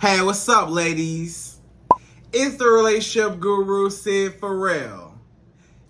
Hey, what's up, ladies? It's the relationship guru, Sydd Ferrell.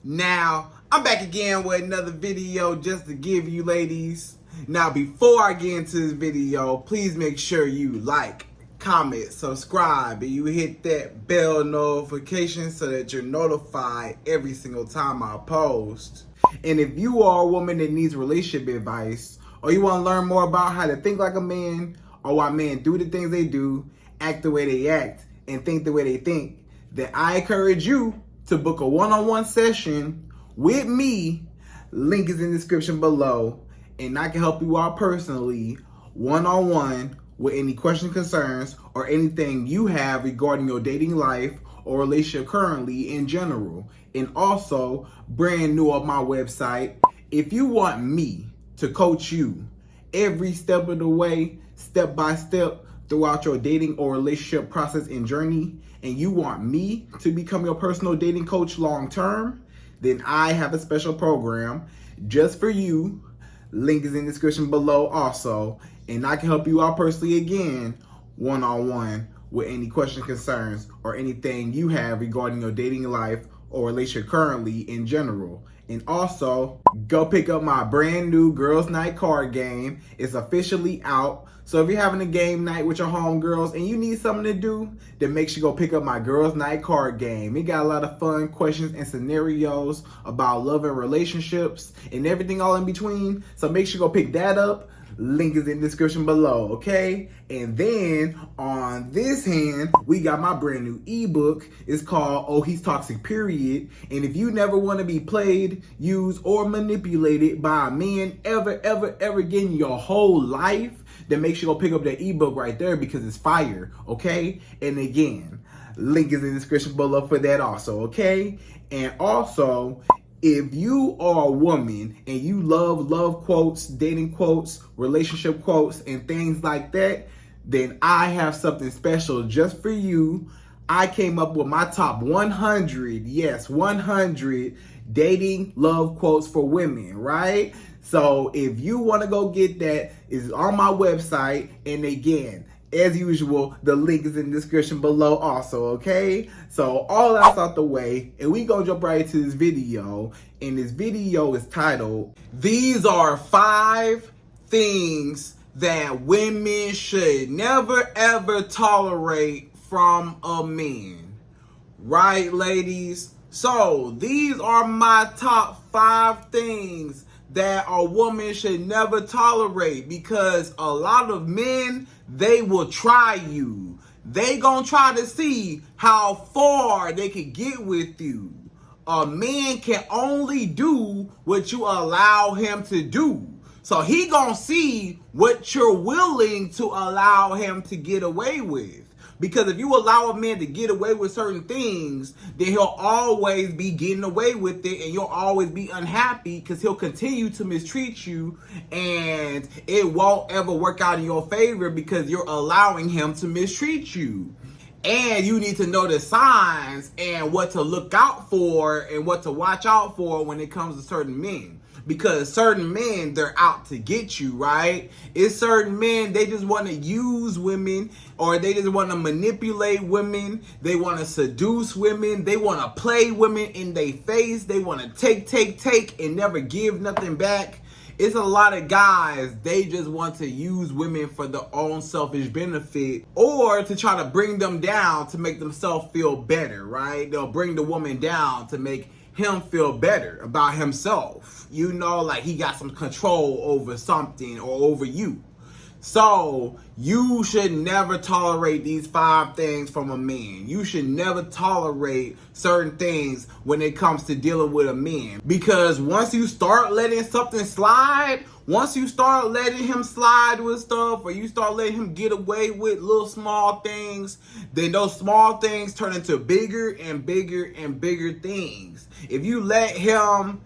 Now, I'm back again with another video just to give you ladies. Now, before I get into this video, please make sure you like, comment, subscribe, and you hit that bell notification so that you're notified every single time I post. And if you are a woman that needs relationship advice, or you want to learn more about how to think like a man, or why men do the things they do, act the way they act, and think the way they think, then I encourage you to book a one-on-one session with me. Link is in the description below, and I can help you out personally, one-on-one, with any questions, concerns, or anything you have regarding your dating life or relationship currently in general. And also, brand new on my website, if you want me to coach you every step of the way, step by step, throughout your dating or relationship process and journey, and you want me to become your personal dating coach long term, then I have a special program just for you. Link is in the description below also, and I can help you out personally again, one-on-one, with any questions, concerns, or anything you have regarding your dating life or relationship currently in general. And also, go pick up my brand new Girls Night card game. It's officially out. So if you're having a game night with your homegirls and you need something to do, then make sure you go pick up my Girls Night card game. It got a lot of fun questions and scenarios about love and relationships and everything all in between. So make sure you go pick that up. Link is in the description below, okay? And then on this hand, we got my brand new ebook. It's called Oh, He's Toxic, Period. And if you never want to be played, used, or manipulated by a man ever again in your whole life, then make sure you go pick up that ebook right there because it's fire, okay? And again, link is in the description below for that also, okay? And also, if you are a woman and you love quotes, dating quotes, relationship quotes, and things like that, then I have something special just for you. I came up with my top 100, yes, 100 dating love quotes for women, right? So if you want to go get that, it's on my website. And again, as usual, the link is in the description below also, okay? So all that's out the way, and we gonna jump right into this video. And this video is titled, These Are 5 Things That Women Should Never Ever Tolerate from a Man. Right, ladies? So these are my top 5 things that a woman should never tolerate, because a lot of men, they will try you. They gonna try to see how far they can get with you. A man can only do what you allow him to do. So he gonna see what you're willing to allow him to get away with. Because if you allow a man to get away with certain things, then he'll always be getting away with it, and you'll always be unhappy because he'll continue to mistreat you, and it won't ever work out in your favor because you're allowing him to mistreat you. And you need to know the signs and what to look out for and what to watch out for when it comes to certain men. Because certain men, they're out to get you, right? It's certain men, they just want to use women, or they just want to manipulate women. They want to seduce women. They want to play women in their face. They want to take, and never give nothing back. It's a lot of guys, they just want to use women for their own selfish benefit, or to try to bring them down to make themselves feel better, right? They'll bring the woman down to make him feel better about himself. You know, like he got some control over something or over you. So you should never tolerate these 5 things from a man. You should never tolerate certain things when it comes to dealing with a man. Because once you start letting something slide, once you start letting him slide with stuff, or you start letting him get away with little small things, then those small things turn into bigger and bigger things. If you let him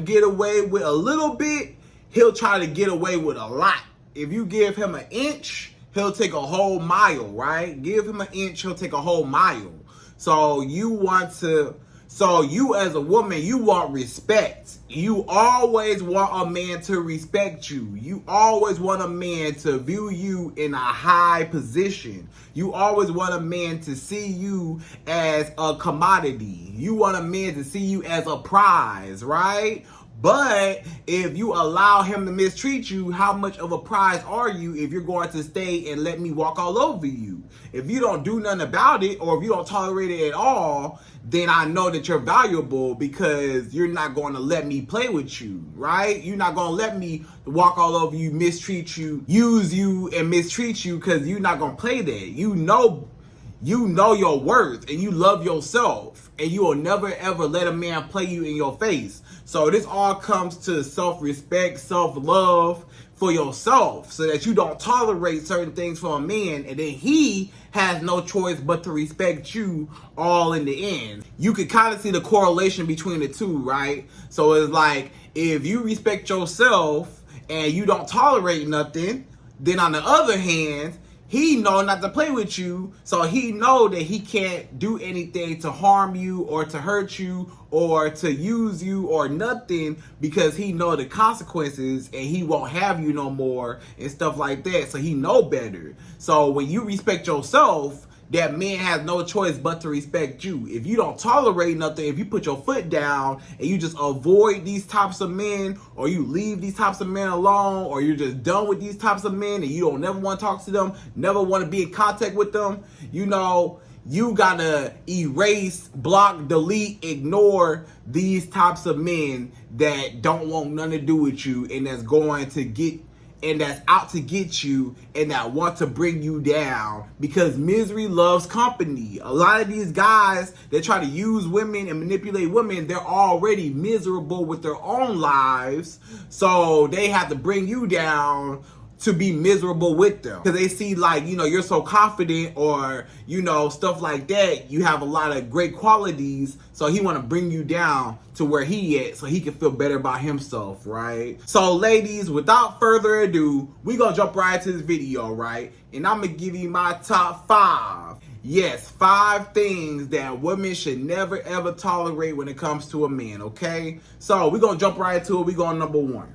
get away with a little bit, he'll try to get away with a lot. If you give him an inch, he'll take a whole mile, right? Give him an inch, he'll take a whole mile. So you want to So you as a woman, you want respect. You always want a man to respect you. You always want a man to view you in a high position. You always want a man to see you as a commodity. You want a man to see you as a prize, right? But if you allow him to mistreat you, how much of a prize are you if you're going to stay and let me walk all over you? If you don't do nothing about it, or if you don't tolerate it at all, then I know that you're valuable, because you're not going to let me play with you, right? You're not going to let me walk all over you, mistreat you, use you, and mistreat you, because you're not going to play that. You know your worth, and you love yourself, and you will never ever let a man play you in your face. So this all comes to self-respect, self-love for yourself, so that you don't tolerate certain things from a man, and then he has no choice but to respect you all in the end. You can kind of see the correlation between the two, right? So it's like, if you respect yourself and you don't tolerate nothing, then on the other hand, he know not to play with you, so he know that he can't do anything to harm you or to hurt you or to use you or nothing, because he know the consequences and he won't have you no more and stuff like that. So he know better. So when you respect yourself, that man has no choice but to respect you. If you don't tolerate nothing, if you put your foot down and you just avoid these types of men, or you leave these types of men alone, or you're just done with these types of men and you don't never want to talk to them, never want to be in contact with them, you know, you gotta erase, block, delete, ignore these types of men that don't want nothing to do with you, and that's going to get, and that's out to get you, and that want to bring you down, because misery loves company. A lot of these guys that try to use women and manipulate women, they're already miserable with their own lives, so they have to bring you down to be miserable with them, because they see, like, you know, you're so confident, or, you know, stuff like that. You have a lot of great qualities, so he want to bring you down to where he at, so he can feel better about himself, right? So ladies, without further ado, we gonna jump right into this video, right? And I'm gonna give you my top 5. Yes, 5 things that women should never ever tolerate when it comes to a man, okay? So we're gonna jump right into it. We go on number 1.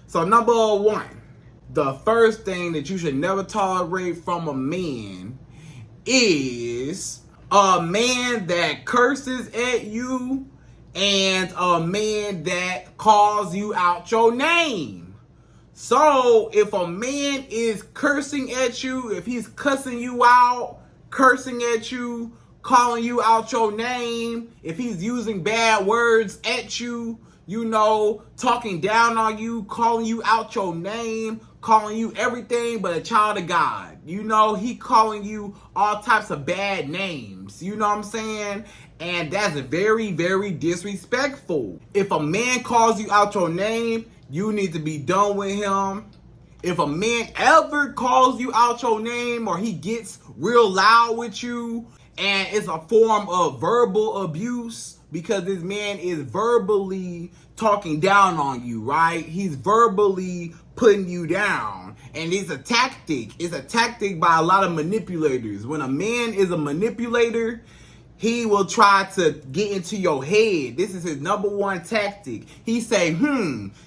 So number 1, the first thing that you should never tolerate from a man is a man that curses at you, and a man that calls you out your name. So if a man is cursing at you, if he's cussing you out, cursing at you, calling you out your name, if he's using bad words at you, you know, talking down on you, calling you out your name, calling you everything but a child of God. You know, he calling you all types of bad names. You know what I'm saying? And that's very, very disrespectful. If a man calls you out your name, you need to be done with him. If a man ever calls you out your name, or he gets real loud with you, and it's a form of verbal abuse, because this man is verbally talking down on you, right? He's verbally putting you down. And it's a tactic. It's a tactic by a lot of manipulators. When a man is a manipulator, he will try to get into your head. This is his number 1 tactic. He say,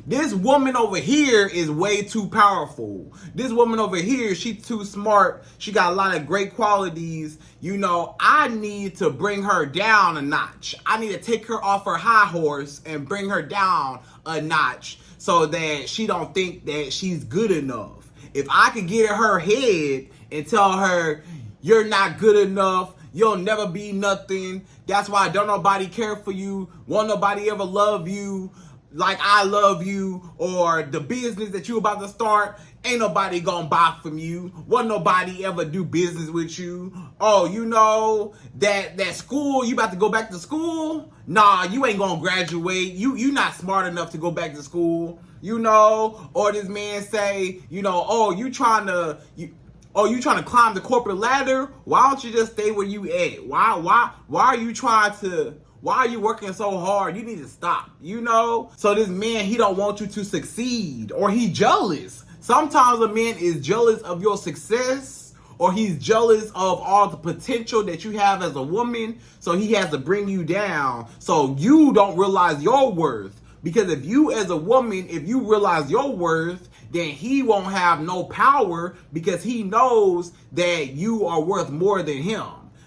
this woman over here is way too powerful. This woman over here, she's too smart. She got a lot of great qualities. You know, I need to bring her down a notch. I need to take her off her high horse and bring her down a notch, so that she don't think that she's good enough. If I could get in her head and tell her, you're not good enough, you'll never be nothing, that's why don't nobody care for you, won't nobody ever love you like I love you, or the business that you about to start, ain't nobody gonna buy from you, won't nobody ever do business with you. Oh, you know, that school, you about to go back to school? Nah, you ain't gonna graduate. You not smart enough to go back to school, you know. Or this man say, you know, oh, you trying to climb the corporate ladder? Why don't you just stay where you at? Why are you trying to, why are you working so hard? You need to stop, you know? So this man, he don't want you to succeed, or he jealous. Sometimes a man is jealous of your success, or he's jealous of all the potential that you have as a woman, so he has to bring you down so you don't realize your worth. Because if you as a woman, if you realize your worth, then he won't have no power because he knows that you are worth more than him.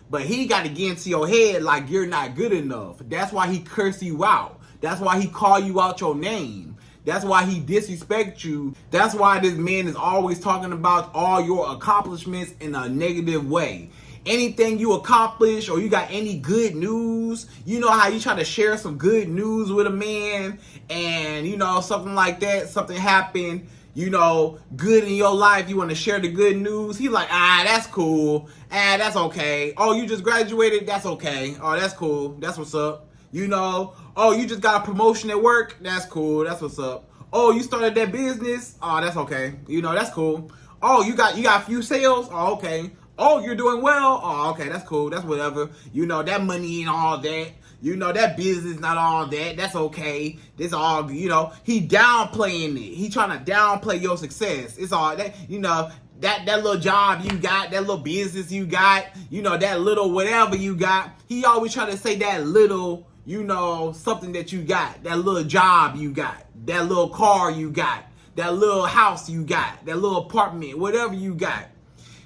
But he got to get into your head like you're not good enough. That's why he curse you out. That's why he call you out your name. That's why he disrespects you. That's why this man is always talking about all your accomplishments in a negative way. Anything you accomplish or you got any good news, you know how you try to share some good news with a man and, you know, something like that, something happened, you know, good in your life, you want to share the good news. He like, that's cool. That's okay. Oh, you just graduated? That's okay. Oh, that's cool. That's what's up. You know, oh, you just got a promotion at work? That's cool. That's what's up. Oh, you started that business? Oh, that's okay. You know, that's cool. Oh, you got a few sales? Oh, okay. Oh, you're doing well? Oh, okay, that's cool. That's whatever. You know, that money and all that. You know, that business, not all that. That's okay. This all, you know, he downplaying it. He trying to downplay your success. It's all that, you know, that little job you got, that little business you got, you know, that little whatever you got. He always try to say that little, you know, something that you got, that little job you got, that little car you got, that little house you got, that little apartment, whatever you got.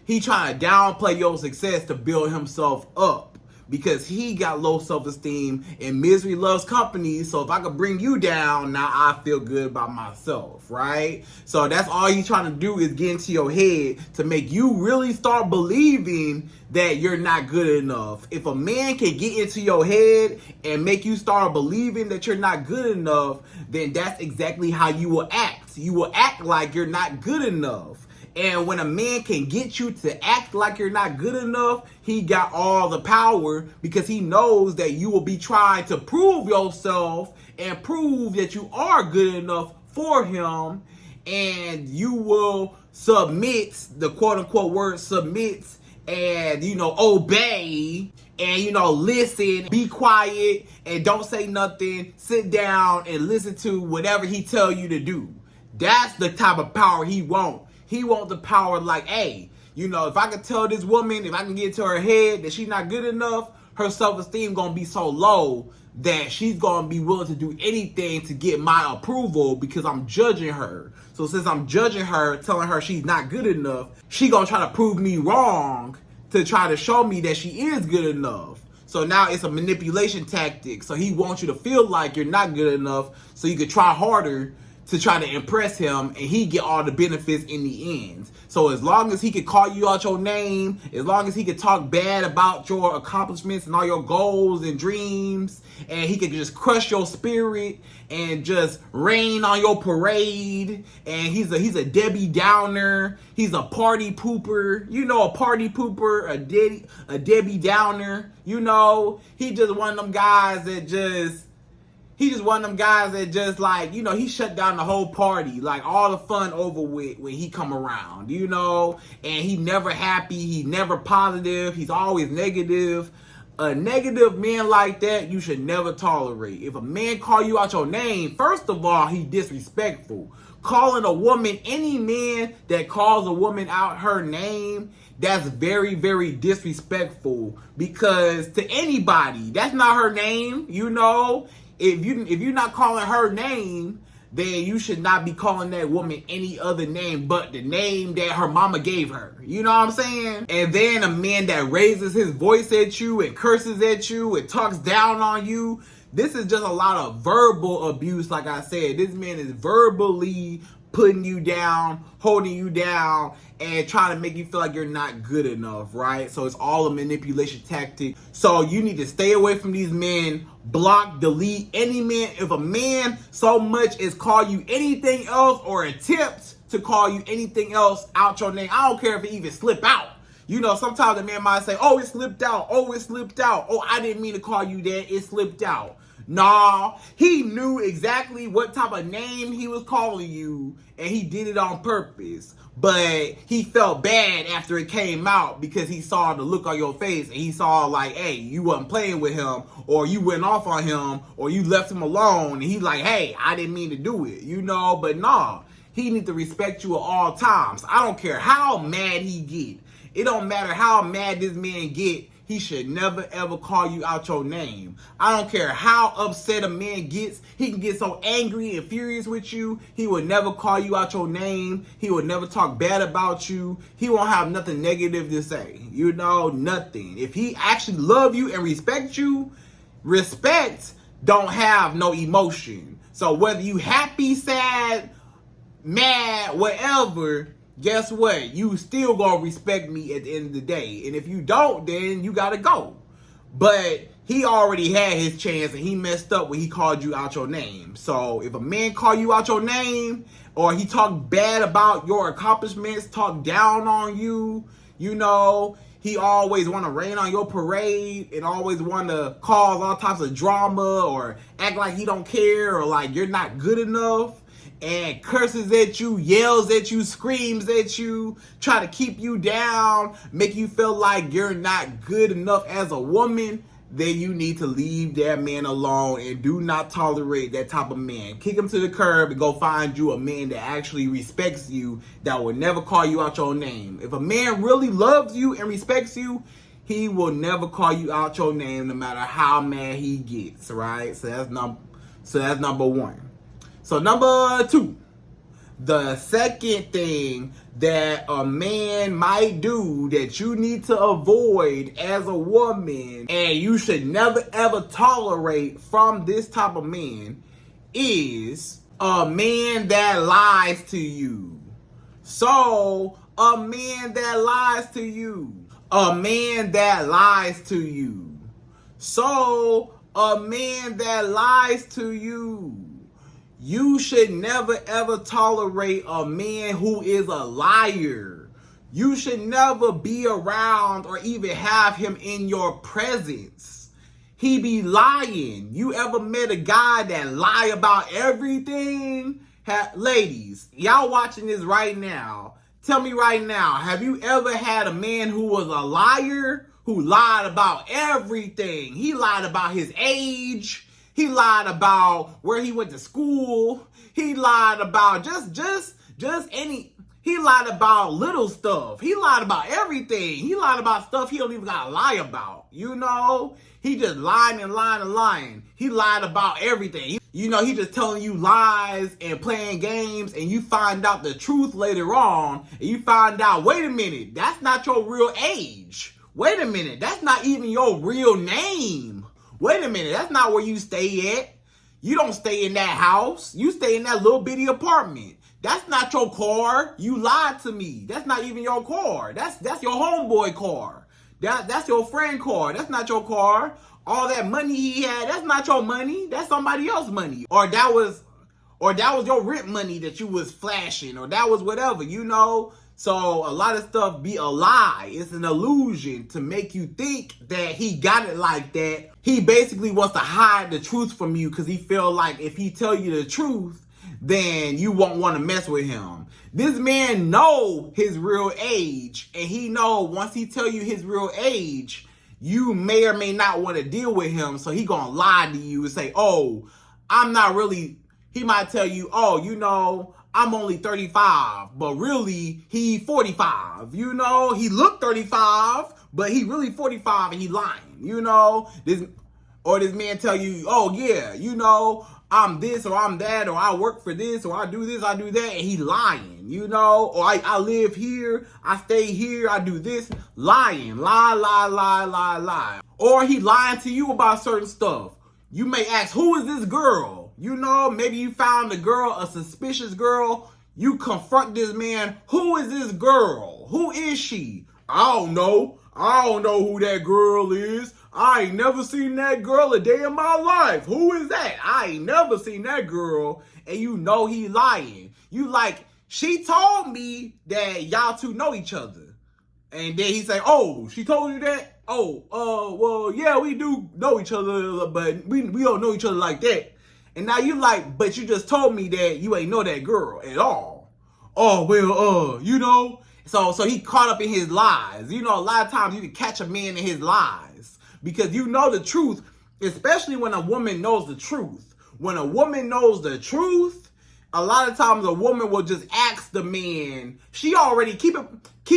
He trying to downplay your success to build himself up because he got low self-esteem and misery loves company. So if I could bring you down, now I feel good about myself, right? So that's all he's trying to do is get into your head to make you really start believing that you're not good enough. If a man can get into your head and make you start believing that you're not good enough, then that's exactly how you will act. You will act like you're not good enough. And when a man can get you to act like you're not good enough, he got all the power because he knows that you will be trying to prove yourself and prove that you are good enough for him. And you will submit, the quote unquote word submit, and, you know, obey and, you know, listen, be quiet and don't say nothing. Sit down and listen to whatever he tell you to do. That's the type of power he wants. He wants the power like, hey, you know, if I can tell this woman, if I can get into her head that she's not good enough, her self-esteem going to be so low that she's going to be willing to do anything to get my approval because I'm judging her. So since I'm judging her, telling her she's not good enough, she going to try to prove me wrong to try to show me that she is good enough. So now it's a manipulation tactic. So he wants you to feel like you're not good enough so you can try harder to try to impress him and he get all the benefits in the end. So as long as he can call you out your name, as long as he can talk bad about your accomplishments and all your goals and dreams, and he can just crush your spirit and just rain on your parade, and he's a Debbie Downer, he's a party pooper, you know, a party pooper, a Debbie Downer, you know, he just one of them guys that just like, you know, he shut down the whole party, like all the fun over with when he come around, you know, and he never happy, he never positive, he's always negative. A negative man like that, you should never tolerate. If a man call you out your name, first of all, he disrespectful. Calling a woman, any man that calls a woman out her name, that's very, very disrespectful because to anybody, that's not her name, you know. If you're not calling her name, then you should not be calling that woman any other name but the name that her mama gave her. You know what I'm saying? And then a man that raises his voice at you and curses at you and talks down on you, this is just a lot of verbal abuse. Like I said, this man is verbally putting you down, holding you down, and trying to make you feel like you're not good enough, right? So it's all a manipulation tactic. So you need to stay away from these men. Block, delete any man. If a man so much as call you anything else or attempt to call you anything else out your name, I don't care if it even slip out. You know, sometimes a man might say, oh, it slipped out. Oh, it slipped out. Oh, I didn't mean to call you that. It slipped out. Nah, he knew exactly what type of name he was calling you, and he did it on purpose. But he felt bad after it came out because he saw the look on your face, and he saw like, hey, you wasn't playing with him, or you went off on him, or you left him alone, and he's like, hey, I didn't mean to do it, you know. But nah, he needs to respect you at all times. I don't care how mad he get. It don't matter how mad this man get, he should never ever call you out your name. I don't care how upset a man gets. He can get so angry and furious with you. He will never call you out your name. He will never talk bad about you. He won't have nothing negative to say. You know, nothing. If he actually love you and respect you, respect don't have no emotion. So whether you happy, sad, mad, whatever, guess what? You still gonna respect me at the end of the day. And if you don't, then you gotta go. But he already had his chance and he messed up when he called you out your name. So if a man call you out your name, or he talk bad about your accomplishments, talk down on you, you know, he always want to rain on your parade and always want to cause all types of drama or act like he don't care or like you're not good enough, and curses at you, yells at you, screams at you, try to keep you down, make you feel like you're not good enough as a woman, then you need to leave that man alone and do not tolerate that type of man. Kick him to the curb and go find you a man that actually respects you, that will never call you out your name. If a man really loves you and respects you, he will never call you out your name no matter how mad he gets, right? So that's number one. So number two, the second thing that a man might do that you need to avoid as a woman, and you should never ever tolerate from this type of man, is a man that lies to you. So, a man that lies to you. A man that lies to you. So, a man that lies to you. You should never ever tolerate a man who is a liar. You should never be around or even have him in your presence. He be lying. You ever met a guy that lie about everything? Ladies, y'all watching this right now, tell me right now, have you ever had a man who was a liar, who lied about everything? He lied about his age. He lied about where he went to school. He lied about he lied about little stuff. He lied about everything. He lied about stuff he don't even gotta lie about. You know? He just lying and lying and lying. He lied about everything. He just telling you lies and playing games, and you find out the truth later on, and you find out, wait a minute, that's not your real age. Wait a minute, that's not even your real name. Wait a minute, that's not where you stay at. You don't stay in that house. You stay in that little bitty apartment. That's not your car. You lied to me. That's not even your car. That's your homeboy car. That's your friend car. That's not your car. All that money he had, that's not your money. That's somebody else's money. Or that was your rent money that you was flashing, or that was whatever, you know? So a lot of stuff be a lie. It's an illusion to make you think that he got it like that. He basically wants to hide the truth from you because he feel like if he tell you the truth, then you won't want to mess with him. This man know his real age, and he know once he tell you his real age, you may or may not want to deal with him. So he gonna lie to you and say, oh, I'm not really, he might tell you, oh, you know, I'm only 35, but really he 45. You know, he look 35, but he really 45 and he lying. You know, this man tell you, oh yeah, you know, I'm this or I'm that, or I work for this, or I do this, I do that, and he lying. You know, or I live here, I stay here, I do this, lying, lie. Or he lying to you about certain stuff. You may ask, who is this girl? You know, maybe you found a girl, a suspicious girl. You confront this man. Who is this girl? Who is she? I don't know. I don't know who that girl is. I ain't never seen that girl a day in my life. Who is that? I ain't never seen that girl. And you know he lying. You like, she told me that y'all two know each other. And then he say, oh, she told you that? Oh, well, yeah, we do know each other, but we don't know each other like that. And now you like, but you just told me that you ain't know that girl at all. Oh, well, you know. So he caught up in his lies. You know, a lot of times you can catch a man in his lies because you know the truth, especially when a woman knows the truth. When a woman knows the truth, A lot of times a woman will just ask the man, she already, keep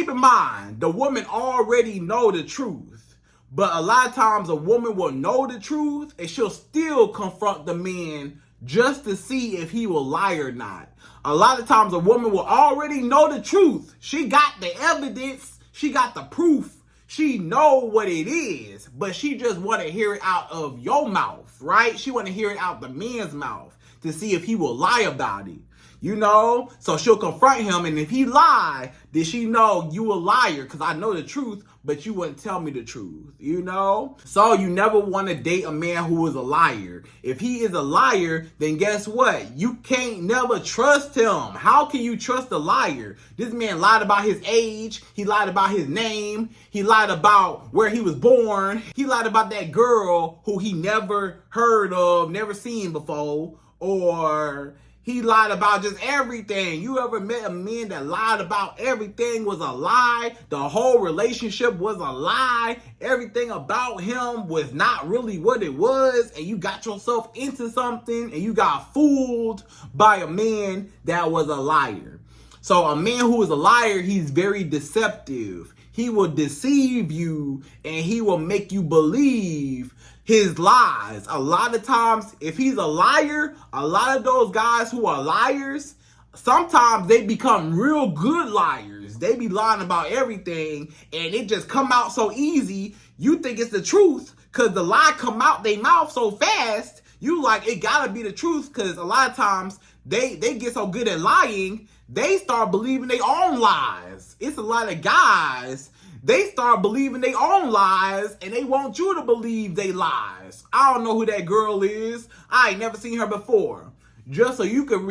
in mind, the woman already know the truth. But a lot of times a woman will know the truth and she'll still confront the man just to see if he will lie or not. A lot of times a woman will already know the truth. She got the evidence, she got the proof, she know what it is, but she just want to hear it out of your mouth, right? She want to hear it out the man's mouth to see if he will lie about it, you know? So she'll confront him, and if he lie, then she know you a liar because I know the truth, but you wouldn't tell me the truth, you know? So you never want to date a man who is a liar. If he is a liar, then guess what? You can't never trust him. How can you trust a liar? This man lied about his age. He lied about his name. He lied about where he was born. He lied about that girl who he never heard of, never seen before, or he lied about just everything. You ever met a man that lied about everything was a lie? The whole relationship was a lie. Everything about him was not really what it was. And you got yourself into something and you got fooled by a man that was a liar. So a man who is a liar, he's very deceptive. He will deceive you and he will make you believe his lies. A lot of times, if he's a liar, a lot of those guys who are liars, sometimes they become real good liars. They be lying about everything and it just come out so easy. You think it's the truth because the lie come out their mouth so fast. You like, it gotta be the truth, because a lot of times they get so good at lying, they start believing their own lies. It's a lot of guys, they start believing their own lies and they want you to believe they lies. I don't know who that girl is. I ain't never seen her before. Just so you could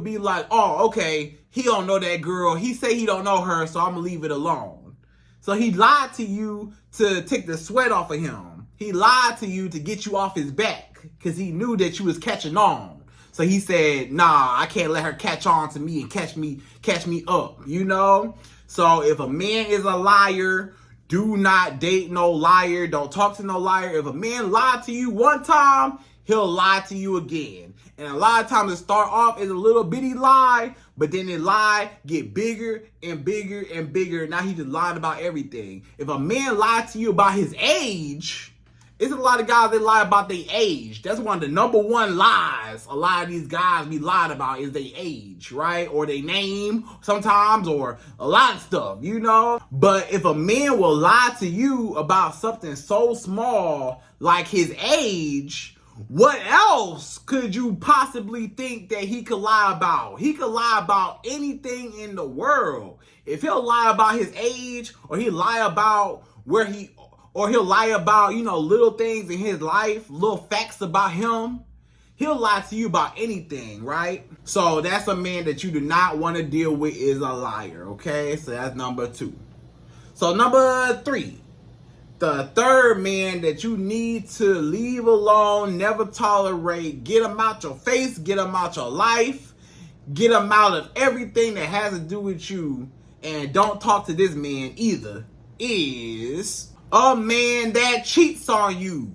be like, oh, okay, he don't know that girl. He say he don't know her, so I'm gonna leave it alone. So he lied to you to take the sweat off of him. He lied to you to get you off his back because he knew that you was catching on. So he said, nah, I can't let her catch on to me and catch me up, you know? So if a man is a liar, do not date no liar. Don't talk to no liar. If a man lied to you one time, he'll lie to you again. And a lot of times it start off as a little bitty lie, but then the lie get bigger and bigger and bigger. Now he just lied about everything. If a man lied to you about his age, it's a lot of guys that lie about their age. That's one of the number one lies a lot of these guys be lied about is their age, right? Or their name sometimes, or a lot of stuff, you know? But if a man will lie to you about something so small like his age, what else could you possibly think that he could lie about? He could lie about anything in the world. If he'll lie about his age, or he'll lie about he'll lie about, you know, little things in his life, little facts about him, he'll lie to you about anything, right? So that's a man that you do not want to deal with, is a liar, okay? So that's number 2. So number 3. The third man that you need to leave alone, never tolerate, get him out your face, get him out your life, get him out of everything that has to do with you, and don't talk to this man either, is a man that cheats on you.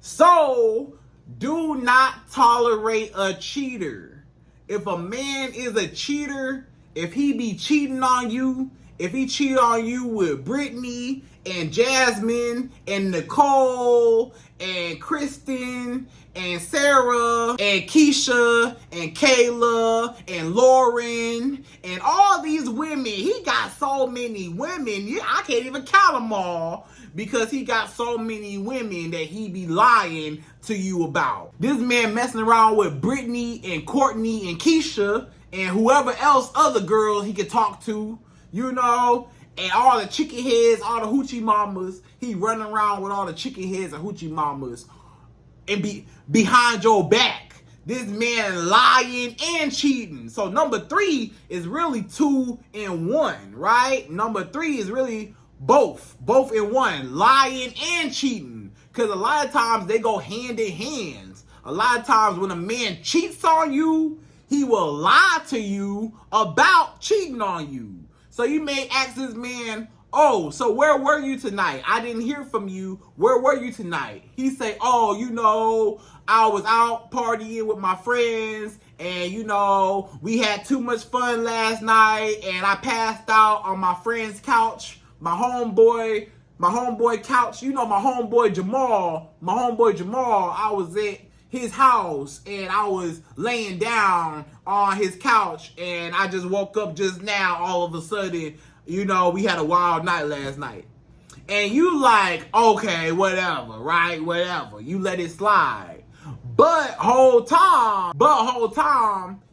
So do not tolerate a cheater. If a man is a cheater, if he be cheating on you, if he cheat on you with Brittany and Jasmine and Nicole and Kristen and Sarah and Keisha and Kayla and Lauren and all these women, he got so many women, I can't even count them all, because he got so many women that he be lying to you about. This man messing around with Brittany and Courtney and Keisha and whoever else, other girls he could talk to, you know, and all the chicken heads, all the hoochie mamas. He running around with all the chicken heads and hoochie mamas and be behind your back. This man lying and cheating. So number 3 is really 2 in 1, right? Number 3 is really both in one, lying and cheating. Because a lot of times they go hand in hand. A lot of times when a man cheats on you, he will lie to you about cheating on you. So you may ask this man Oh, so where were you tonight? I didn't hear from you. Where were you tonight? He say, oh, I was out partying with my friends, and we had too much fun last night, and I passed out on my friend's couch, my homeboy couch. My homeboy Jamal, I was at his house and I was laying down on his couch, and I just woke up just now all of a sudden. We had a wild night last night. And you like, okay, whatever, right? Whatever. You let it slide. But whole time,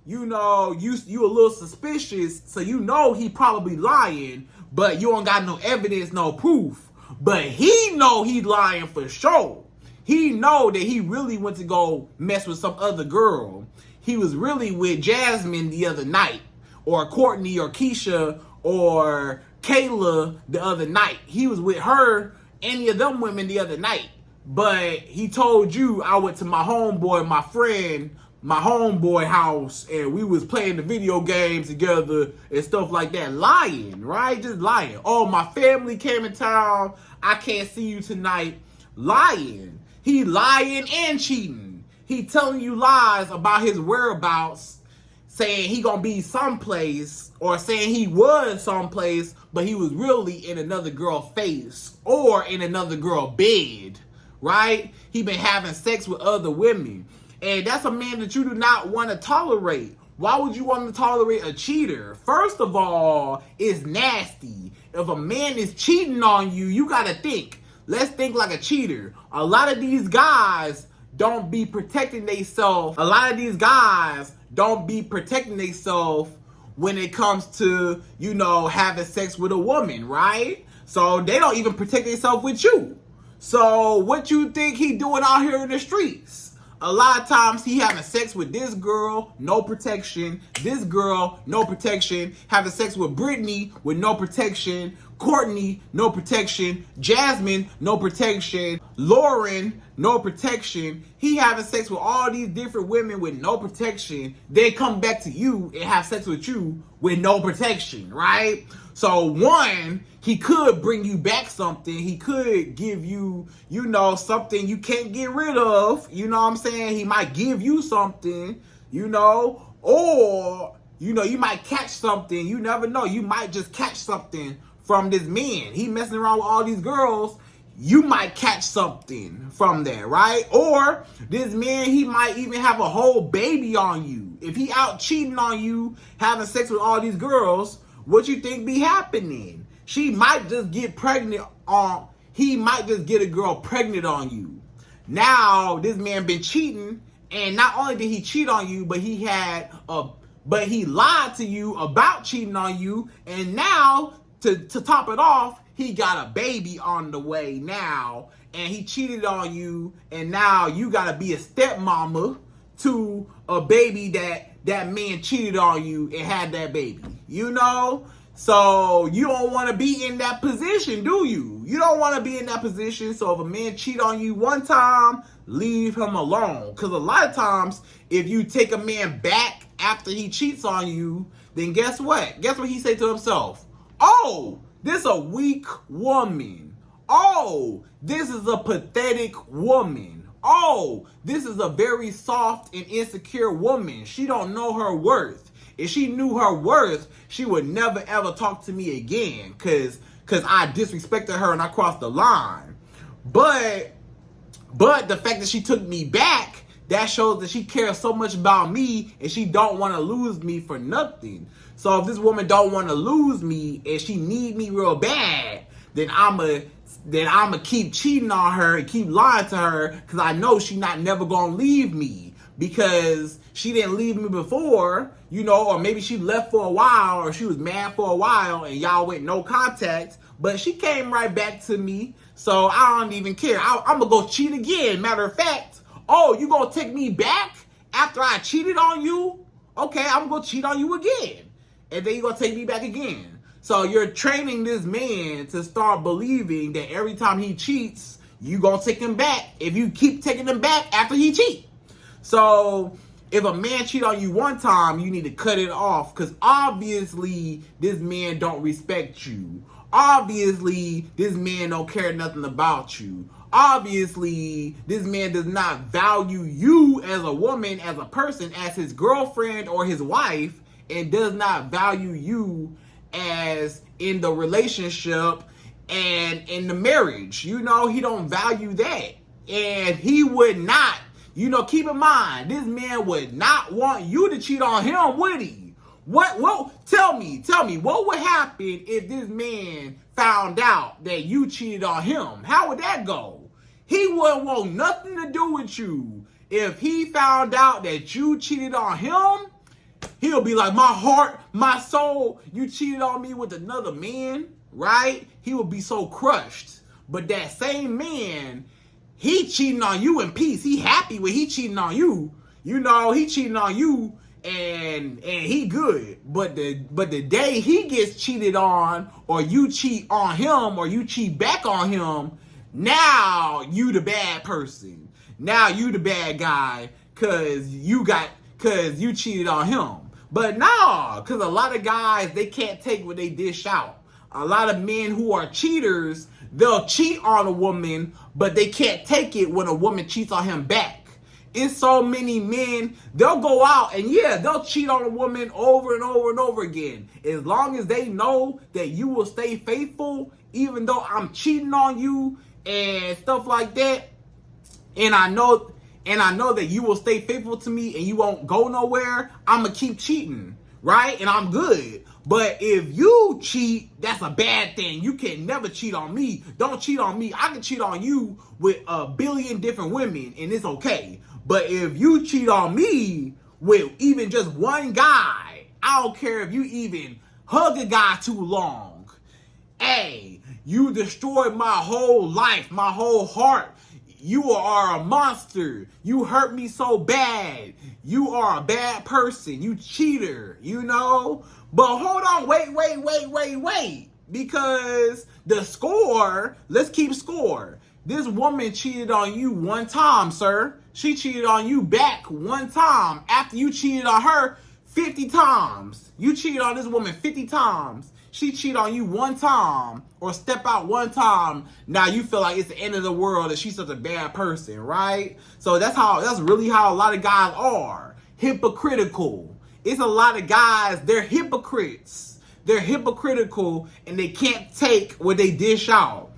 you a little suspicious, so he probably lying, but you don't got no evidence, no proof. But he know he's lying for sure. He know that he really went to go mess with some other girl. He was really with Jasmine the other night, or Courtney, or Keisha, or Kayla the other night. He was with her, any of them women the other night. But he told you, I went to my homeboy, my friend, my homeboy house, and we was playing the video games together and stuff like that. Lying, right? Just lying. Oh, my family came in town. I can't see you tonight. Lying. He lying and cheating. He telling you lies about his whereabouts, saying he gonna be someplace, or saying he was someplace, but he was really in another girl's face or in another girl's bed, right? He been having sex with other women. And that's a man that you do not want to tolerate. Why would you want to tolerate a cheater? First of all, it's nasty. If a man is cheating on you, you got to think. Let's think like a cheater. A lot of these guys don't be protecting themselves. When it comes to, having sex with a woman, right? So they don't even protect themselves with you. So what you think he doing out here in the streets? A lot of times he having sex with this girl, no protection. This girl, no protection. Having sex with Brittany with no protection. Courtney, no protection. Jasmine, no protection. Lauren, no protection. He having sex with all these different women with no protection. They come back to you and have sex with you with no protection, right? So one, he could bring you back something. He could give you, something you can't get rid of. You know what I'm saying? He might give you something, or, you might catch something. You never know. You might just catch something from this man. He messing around with all these girls. You might catch something from there, right? Or this man, he might even have a whole baby on you. If he out cheating on you, having sex with all these girls, what you think be happening? She might just get pregnant on, he might just get a girl pregnant on you. Now, this man been cheating, and not only did he cheat on you, but he lied to you about cheating on you, and now, to top it off, he got a baby on the way now, and he cheated on you, and now you gotta be a stepmama to a baby that man cheated on you and had that baby, So you don't want to be in that position, do you? You don't want to be in that position. So if a man cheat on you one time, leave him alone. Because a lot of times, if you take a man back after he cheats on you, then guess what? Guess what he say to himself? Oh, this a weak woman. Oh, this is a pathetic woman. Oh, this is a very soft and insecure woman. She don't know her worth. If she knew her worth, she would never ever talk to me again, cause I disrespected her and I crossed the line. But the fact that she took me back, that shows that she cares so much about me and she don't want to lose me for nothing. So if this woman don't want to lose me and she need me real bad, then I'ma keep cheating on her and keep lying to her, because I know she not never gonna leave me, because she didn't leave me before, or maybe she left for a while, or she was mad for a while and y'all went no contact, but she came right back to me, so I don't even care. I'm gonna go cheat again. Matter of fact, oh, you gonna take me back after I cheated on you? Okay, I'm gonna cheat on you again, and then you gonna take me back again. So you're training this man to start believing that every time he cheats, you gonna take him back if you keep taking him back after he cheat. So if a man cheat on you one time, you need to cut it off, because obviously this man don't respect you. Obviously, this man don't care nothing about you. Obviously, this man does not value you as a woman, as a person, as his girlfriend or his wife, and does not value you as in the relationship and in the marriage. You know, he don't value that. And he would not, you know, keep in mind, this man would not want you to cheat on him, would he? Tell me, what would happen if this man found out that you cheated on him? How would that go? He wouldn't want nothing to do with you. If he found out that you cheated on him, he'll be like, my heart, my soul, you cheated on me with another man, right? He would be so crushed. But that same man, he cheating on you in peace. He happy when he cheating on you. You know, he cheating on you and he good. But the day he gets cheated on, or you cheat on him, or you cheat back on him, now you the bad person. Now you the bad guy cause you cheated on him. But nah, cause a lot of guys, they can't take what they dish out. A lot of men who are cheaters, they'll cheat on a woman, but they can't take it when a woman cheats on him back. It's so many men, they'll go out and yeah, they'll cheat on a woman over and over and over again. As long as they know that you will stay faithful, even though I'm cheating on you and stuff like that, and I know that you will stay faithful to me and you won't go nowhere, I'm gonna keep cheating, right? And I'm good. But if you cheat, that's a bad thing. You can never cheat on me. Don't cheat on me. I can cheat on you with a billion different women and it's okay. But if you cheat on me with even just one guy, I don't care if you even hug a guy too long. Hey, you destroyed my whole life, my whole heart. You are a monster. You hurt me so bad. You are a bad person. You cheater, you know? But hold on, wait. Because the score, let's keep score. This woman cheated on you one time, sir. She cheated on you back one time after you cheated on her 50 times. You cheated on this woman 50 times. She cheated on you one time or step out one time. Now you feel like it's the end of the world and she's such a bad person, right? So that's really how a lot of guys are. Hypocritical. It's a lot of guys, they're hypocrites. They're hypocritical and they can't take what they dish out.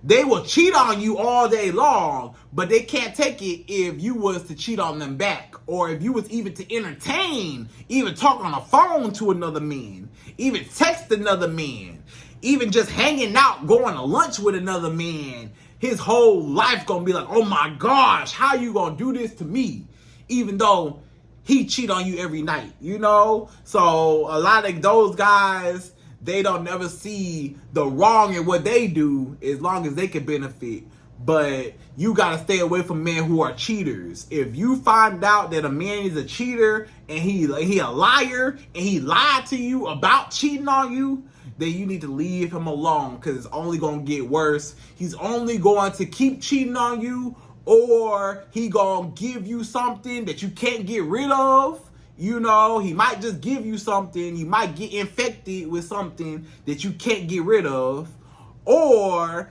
They will cheat on you all day long, but they can't take it if you was to cheat on them back, or if you was even to entertain, even talk on the phone to another man, even text another man, even just hanging out, going to lunch with another man. His whole life gonna be like, oh my gosh, how you gonna do this to me? Even though he cheat on you every night, you know? So a lot of those guys, they don't never see the wrong in what they do as long as they can benefit. But you got to stay away from men who are cheaters. If you find out that a man is a cheater and he a liar and he lied to you about cheating on you, then you need to leave him alone because it's only going to get worse. He's only going to keep cheating on you, or he going to give you something that you can't get rid of. You know, he might just give you something. You might get infected with something that you can't get rid of. Or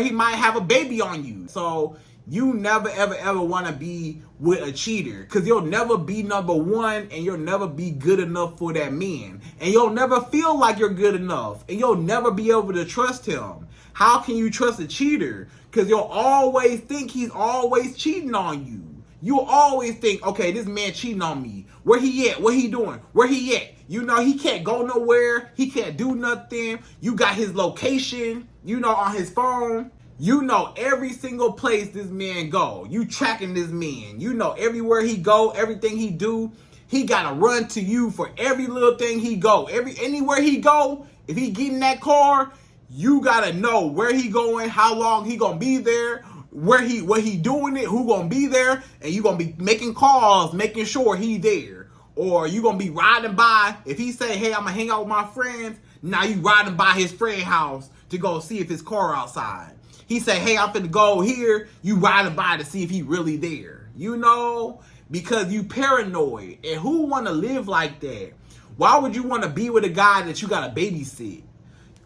he might have a baby on you. So you never, ever want to be with a cheater. Because you'll never be number one and you'll never be good enough for that man. And you'll never feel like you're good enough. And you'll never be able to trust him. How can you trust a cheater? Because you'll always think he's always cheating on you. You'll always think, okay, this man cheating on me. Where he at? What he doing? Where he at? You know, he can't go nowhere. He can't do nothing. You got his location, you know, on his phone. You know every single place this man go. You tracking this man. You know everywhere he go, everything he do. He got to run to you for every little thing he go. Anywhere he go, if he get in that car, you got to know where he going, how long he going to be there, what he doing it, who gonna be there, and you gonna be making calls, making sure he there. Or you gonna be riding by, if he say, hey, I'm gonna hang out with my friends, now you riding by his friend house to go see if his car outside. He say, hey, I'm finna go here, you riding by to see if he really there. You know, because you paranoid. And who wanna live like that? Why would you wanna be with a guy that you gotta babysit?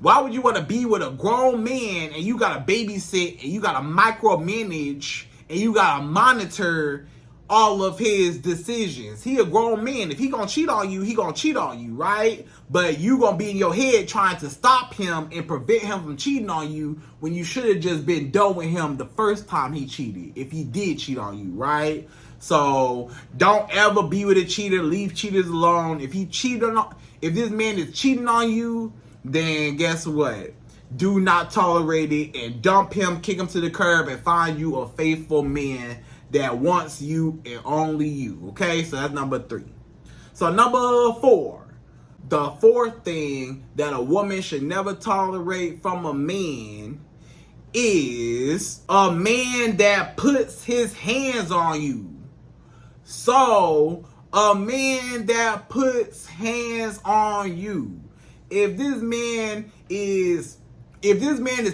Why would you want to be with a grown man and you got to babysit and you got to micromanage and you got to monitor all of his decisions? He a grown man. If he gonna cheat on you, he gonna cheat on you, right? But you gonna be in your head trying to stop him and prevent him from cheating on you when you should have just been done with him the first time he cheated, if he did cheat on you, right? So don't ever be with a cheater. Leave cheaters alone. If this man is cheating on you, then guess what? Do not tolerate it and dump him, kick him to the curb, and find you a faithful man that wants you and only you. Okay, so that's number 3. So number 4, the fourth thing that a woman should never tolerate from a man is a man that puts his hands on you. So a man that puts hands on you. If this man is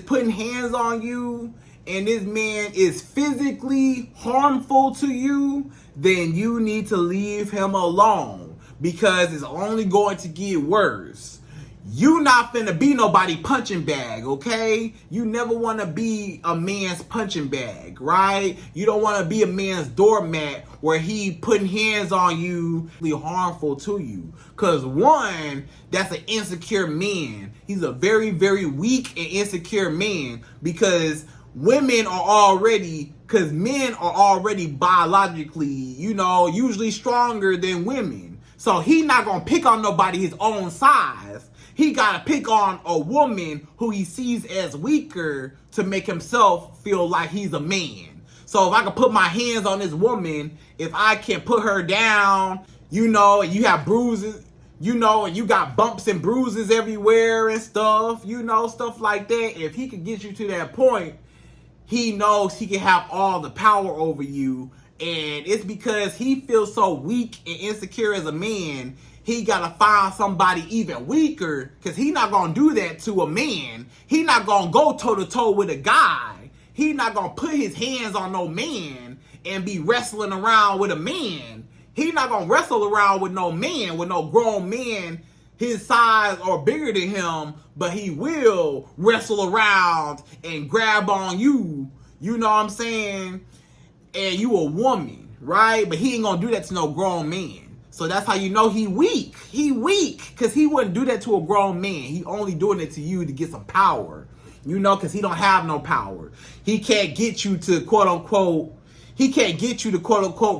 putting hands on you and this man is physically harmful to you, then you need to leave him alone, because it's only going to get worse. You not finna be nobody punching bag, okay? You never want to be a man's punching bag, right? You don't want to be a man's doormat where he putting hands on you, harmful to you. Because one, that's an insecure man. He's a very, very weak and insecure man, because men are already biologically, usually stronger than women. So he not going to pick on nobody his own size. He got to pick on a woman who he sees as weaker to make himself feel like he's a man. So if I can put my hands on this woman, if I can put her down, and you have bruises, and you got bumps and bruises everywhere and stuff, stuff like that. If he could get you to that point, he knows he can have all the power over you. And it's because he feels so weak and insecure as a man, he got to find somebody even weaker, because he not going to do that to a man. He not going to go toe-to-toe with a guy. He not going to put his hands on no man and be wrestling around with a man. He not going to wrestle around with no man, with no grown man his size or bigger than him, but he will wrestle around and grab on you, you know what I'm saying? And you a woman, right? But he ain't going to do that to no grown man. So that's how you know he weak. He weak, because he wouldn't do that to a grown man. He only doing it to you to get some power, because he don't have no power. He can't get you to quote unquote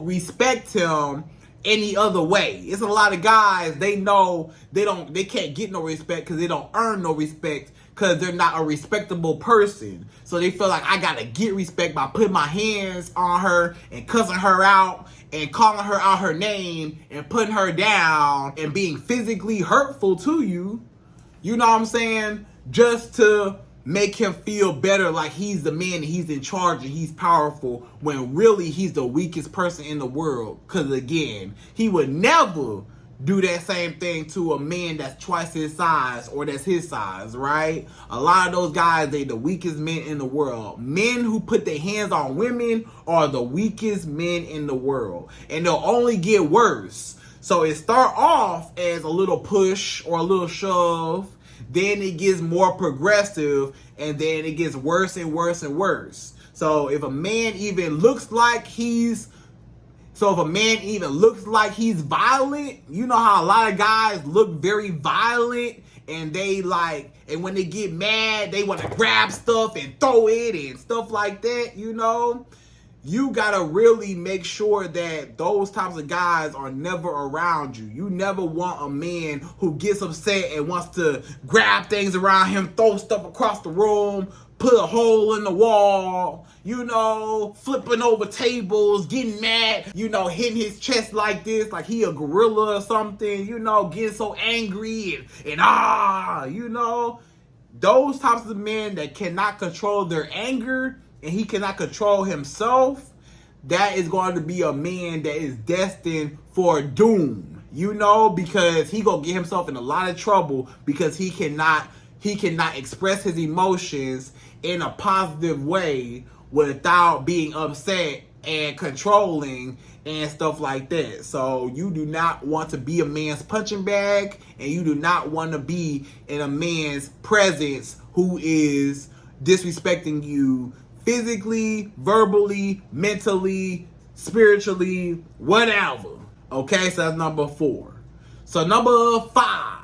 respect him any other way. It's a lot of guys, they know they can't get no respect because they don't earn no respect, because they're not a respectable person. So they feel like I gotta get respect by putting my hands on her and cussing her out and calling her out her name and putting her down and being physically hurtful to you. You know what I'm saying? Just to make him feel better, like he's the man and he's in charge and he's powerful, when really he's the weakest person in the world. Because again, he would never do that same thing to a man that's twice his size or that's his size, right? A lot of those guys, they the weakest men in the world. Men who put their hands on women are the weakest men in the world. And they'll only get worse. So it start off as a little push or a little shove, then it gets more progressive, and then it gets worse and worse and worse. So if a man even looks like he's violent, you know how a lot of guys look very violent, and and when they get mad, they want to grab stuff and throw it and stuff like that, You gotta really make sure that those types of guys are never around you. You never want a man who gets upset and wants to grab things around him, throw stuff across the room, put a hole in the wall, flipping over tables, getting mad, hitting his chest like this, like he a gorilla or something, getting so angry and those types of men that cannot control their anger and he cannot control himself, that is going to be a man that is destined for doom, because he gonna get himself in a lot of trouble because he cannot express his emotions in a positive way without being upset and controlling and stuff like that. So you do not want to be a man's punching bag, and you do not want to be in a man's presence who is disrespecting you physically, verbally, mentally, spiritually, whatever. Okay, so that's number 4. So number 5,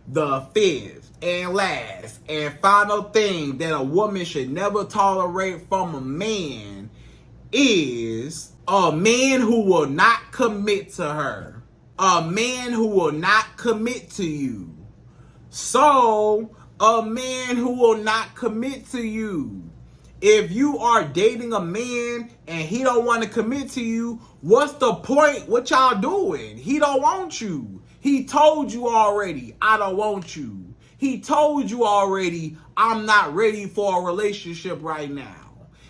the fifth and last and final thing that a woman should never tolerate from a man is a man who will not commit to her. A man who will not commit to you. So, a man who will not commit to you. If you are dating a man and he don't want to commit to you, what's the point? What y'all doing? He don't want you. He told you already, I don't want you. He told you already, I'm not ready for a relationship right now.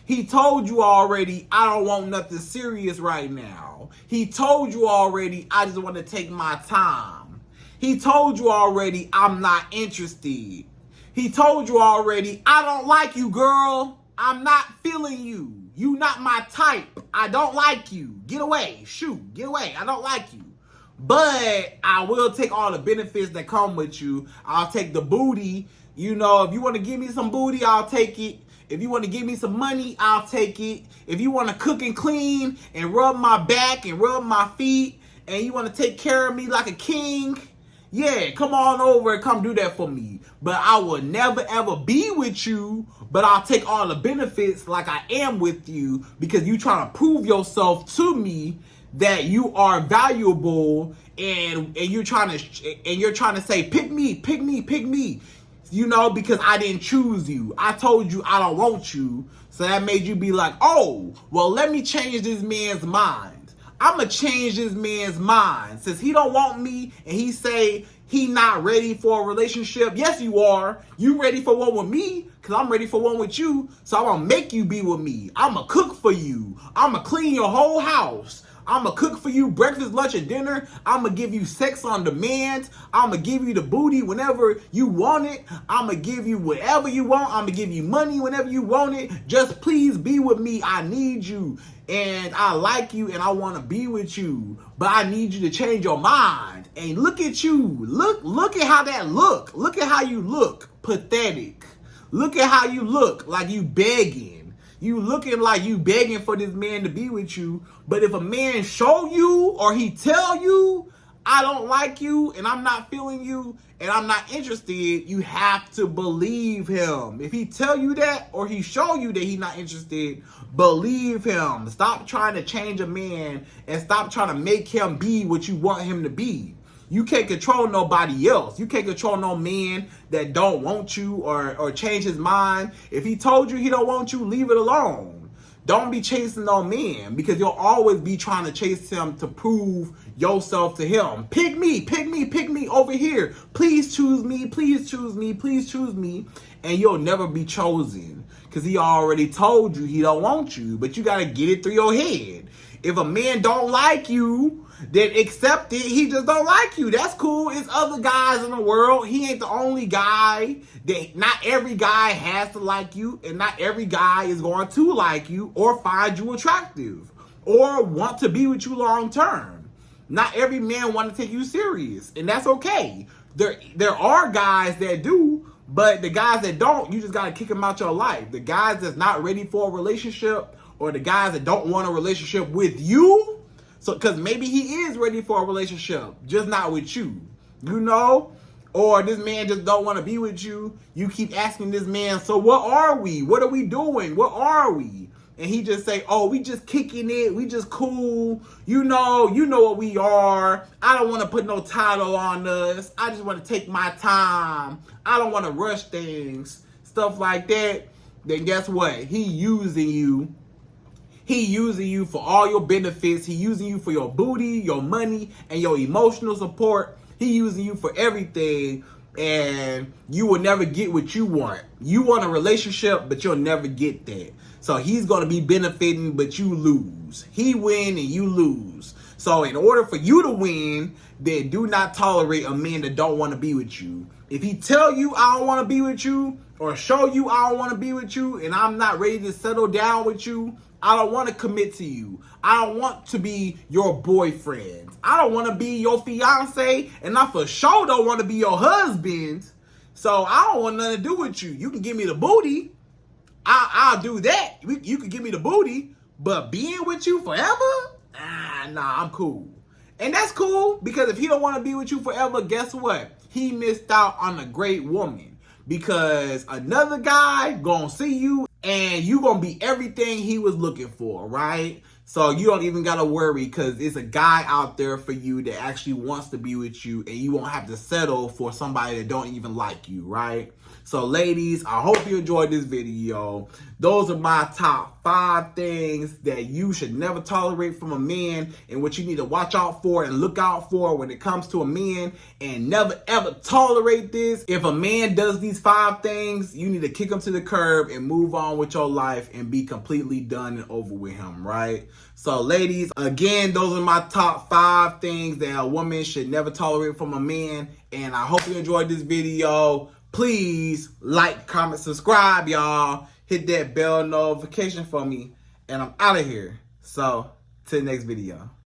He told you already, I don't want nothing serious right now. He told you already, I just want to take my time. He told you already, I'm not interested. He told you already, I don't like you, girl. I'm not feeling you. You not my type. I don't like you. Get away. Shoot. Get away. I don't like you. But I will take all the benefits that come with you. I'll take the booty. You know, if you want to give me some booty, I'll take it. If you want to give me some money, I'll take it. If you want to cook and clean and rub my back and rub my feet and you want to take care of me like a king, yeah, come on over and come do that for me. But I will never ever be with you, but I'll take all the benefits like I am with you because you trying to prove yourself to me that you are valuable and you're trying to say, pick me, pick me, pick me. You know, because I didn't choose you. I told you I don't want you. So that made you be like, oh, well, let me change this man's mind. I'm going to change this man's mind. Since he don't want me and he say he not ready for a relationship. Yes, you are. You ready for one with me? Because I'm ready for one with you. So I'm going to make you be with me. I'm going to cook for you. I'm going to clean your whole house. I'm going to cook for you breakfast, lunch, and dinner. I'm going to give you sex on demand. I'm going to give you the booty whenever you want it. I'm going to give you whatever you want. I'm going to give you money whenever you want it. Just please be with me. I need you. And I like you and I want to be with you. But I need you to change your mind. And look at you. Look at how that look. Look at how you look. Pathetic. Look at how you look. Like you begging. You looking like you begging for this man to be with you. But if a man show you or he tell you, I don't like you and I'm not feeling you and I'm not interested, you have to believe him. If he tell you that or he show you that he's not interested, believe him. Stop trying to change a man and stop trying to make him be what you want him to be. You can't control nobody else. You can't control no man that don't want you or change his mind. If he told you he don't want you, leave it alone. Don't be chasing no man because you'll always be trying to chase him to prove yourself to him. Pick me, pick me, pick me over here. Please choose me, please choose me, please choose me. And you'll never be chosen because he already told you he don't want you. But you got to get it through your head. If a man don't like you, then accept it. He just don't like you. That's cool. It's other guys in the world. He ain't the only guy. Not every guy has to like you, and not every guy is going to like you or find you attractive or want to be with you long term. Not every man want to take you serious, and that's okay. There are guys that do, but the guys that don't, you just got to kick them out your life. The guys that's not ready for a relationship or the guys that don't want a relationship with you, so, because maybe he is ready for a relationship, just not with you, you know? Or this man just don't want to be with you. You keep asking this man, so what are we? What are we doing? What are we? And he just say, oh, we just kicking it. We just cool. You know what we are. I don't want to put no title on us. I just want to take my time. I don't want to rush things. Stuff like that. Then guess what? He using you. He using you for all your benefits. He using you for your booty, your money, and your emotional support. He using you for everything, and you will never get what you want. You want a relationship, but you'll never get that. So he's going to be benefiting, but you lose. He win and you lose. So in order for you to win, then do not tolerate a man that don't want to be with you. If he tell you I don't want to be with you or show you I don't want to be with you and I'm not ready to settle down with you, I don't want to commit to you. I don't want to be your boyfriend. I don't want to be your fiance, and I for sure don't want to be your husband. So I don't want nothing to do with you. You can give me the booty. I'll do that. You can give me the booty, but being with you forever? Nah, I'm cool. And that's cool, because if he don't want to be with you forever, guess what? He missed out on a great woman, because another guy gonna see you and you gonna be everything he was looking for, right? So you don't even gotta worry, because it's a guy out there for you that actually wants to be with you, and you won't have to settle for somebody that don't even like you, right? So ladies, I hope you enjoyed this video. Those are my top 5 things that you should never tolerate from a man, and what you need to watch out for and look out for when it comes to a man, and never ever tolerate this. If a man does these 5 things, you need to kick him to the curb and move on with your life and be completely done and over with him, right? So ladies, again, those are my top 5 things that a woman should never tolerate from a man, and I hope you enjoyed this video. Please like, comment, subscribe, y'all. Hit that bell notification for me. And I'm out of here. So, to the next video.